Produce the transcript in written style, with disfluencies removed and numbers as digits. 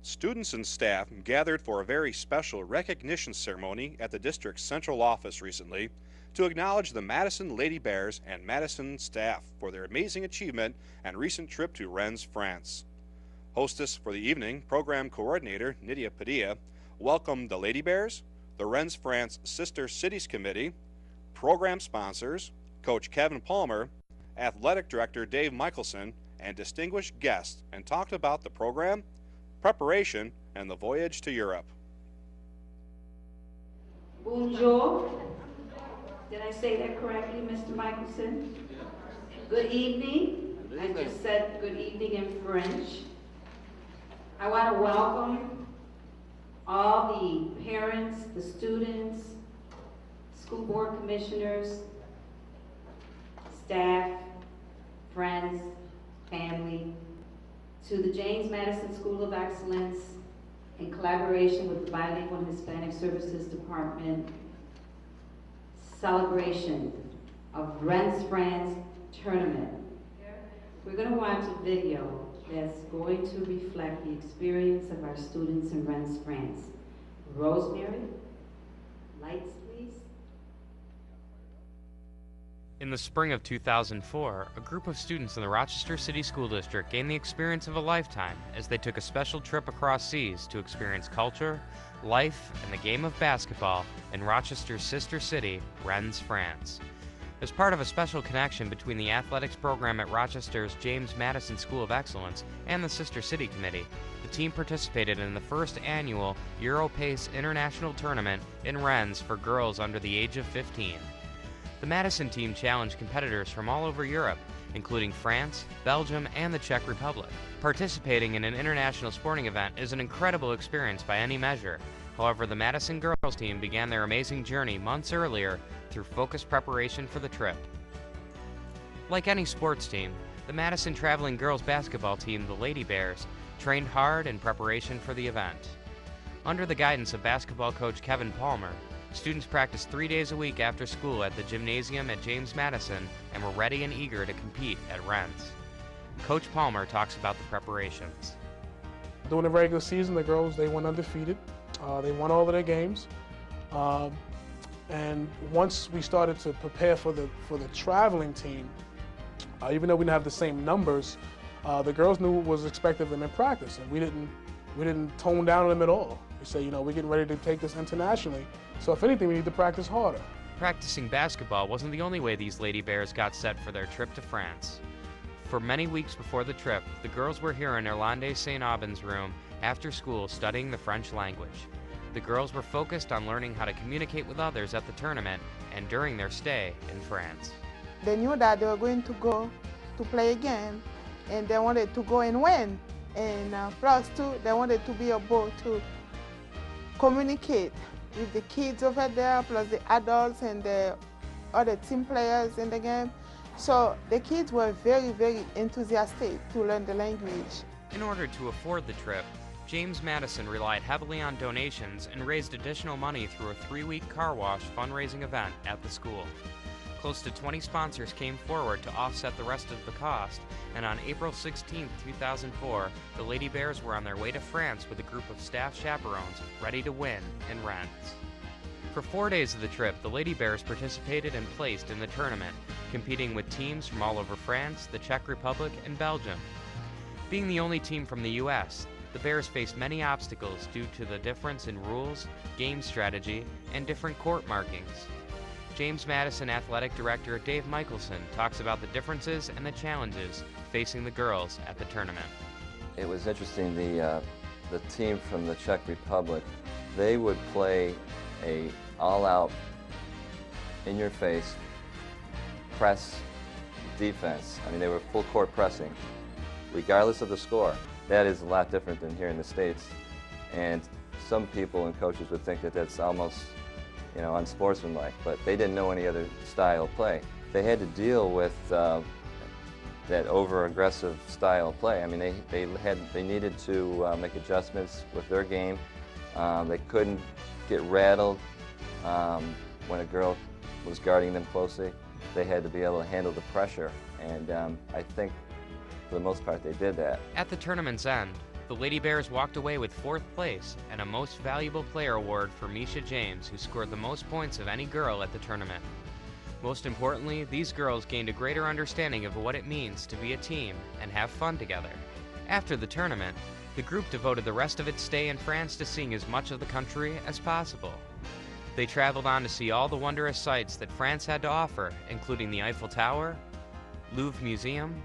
Students and staff gathered for a very special recognition ceremony at the district's central office recently to acknowledge the Madison Lady Bears and Madison staff for their amazing achievement and recent trip to Rennes, France. Hostess for the evening, program coordinator Nydia Padilla, welcomed the Lady Bears, the Rennes France Sister Cities Committee, program sponsors, Coach Kevin Palmer, athletic director Dave Michelson, and distinguished guests, and talked about the program, preparation, and the voyage to Europe. Bonjour. Did I say that correctly, Mr. Michelson? Good evening. I just said good evening in French. I want to welcome all the parents, the students, school board commissioners, staff, friends, family, to the James Madison School of Excellence in collaboration with the Bilingual and Hispanic Services Department celebration of Rennes France tournament. We're going to watch a video that's going to reflect the experience of our students in Rennes France. Rosemary, lights please. In the spring of 2004, a group of students in the Rochester City School District gained the experience of a lifetime as they took a special trip across seas to experience culture, life, and the game of basketball in Rochester's sister city, Rennes, France. As part of a special connection between the athletics program at Rochester's James Madison School of Excellence and the Sister City Committee, the team participated in the first annual EuroPace International Tournament in Rennes for girls under the age of 15. The Madison team challenged competitors from all over Europe, including France, Belgium, and the Czech Republic. Participating in an international sporting event is an incredible experience by any measure. However, the Madison girls team began their amazing journey months earlier through focused preparation for the trip. Like any sports team, the Madison traveling girls basketball team, the Lady Bears, trained hard in preparation for the event. Under the guidance of basketball coach Kevin Palmer, students practiced 3 days a week after school at the gymnasium at James Madison and were ready and eager to compete at Rennes. Coach Palmer talks about the preparations. During the regular season, the girls, they went undefeated. They won all of their games. And once we started to prepare for the traveling team, even though we didn't have the same numbers, the girls knew what was expected of them in practice, and we didn't tone down on them at all. We say, you know, we're getting ready to take this internationally, so if anything, we need to practice harder. Practicing basketball wasn't the only way these Lady Bears got set for their trip to France. For many weeks before the trip, the girls were here in Irlande St. Aubin's room after school studying the French language. The girls were focused on learning how to communicate with others at the tournament and during their stay in France. They knew that they were going to go to play again, and they wanted to go and win. And plus, too, they wanted to be able to communicate with the kids over there, plus the adults and the other team players in the game. So the kids were very, very enthusiastic to learn the language. In order to afford the trip, James Madison relied heavily on donations and raised additional money through a 3-week car wash fundraising event at the school. Close to 20 sponsors came forward to offset the rest of the cost, and on April 16, 2004, the Lady Bears were on their way to France with a group of staff chaperones ready to win in Rennes. For 4 days of the trip, the Lady Bears participated and placed in the tournament, competing with teams from all over France, the Czech Republic, and Belgium. Being the only team from the U.S., the Bears faced many obstacles due to the difference in rules, game strategy, and different court markings. James Madison Athletic Director Dave Michelson talks about the differences and the challenges facing the girls at the tournament. It was interesting, the team from the Czech Republic, they would play a all-out, in-your-face press defense. I mean, they were full court pressing, regardless of the score. That is a lot different than here in the States. And some people and coaches would think that that's almost, you know, unsportsmanlike, but they didn't know any other style of play. They had to deal with that over-aggressive style of play. I mean, they needed to make adjustments with their game. They couldn't get rattled when a girl was guarding them closely. They had to be able to handle the pressure, and I think for the most part they did that. At the tournament's end, the Lady Bears walked away with 4th place and a Most Valuable Player award for Misha James, who scored the most points of any girl at the tournament. Most importantly, these girls gained a greater understanding of what it means to be a team and have fun together. After the tournament, the group devoted the rest of its stay in France to seeing as much of the country as possible. They traveled on to see all the wondrous sights that France had to offer, including the Eiffel Tower, Louvre Museum,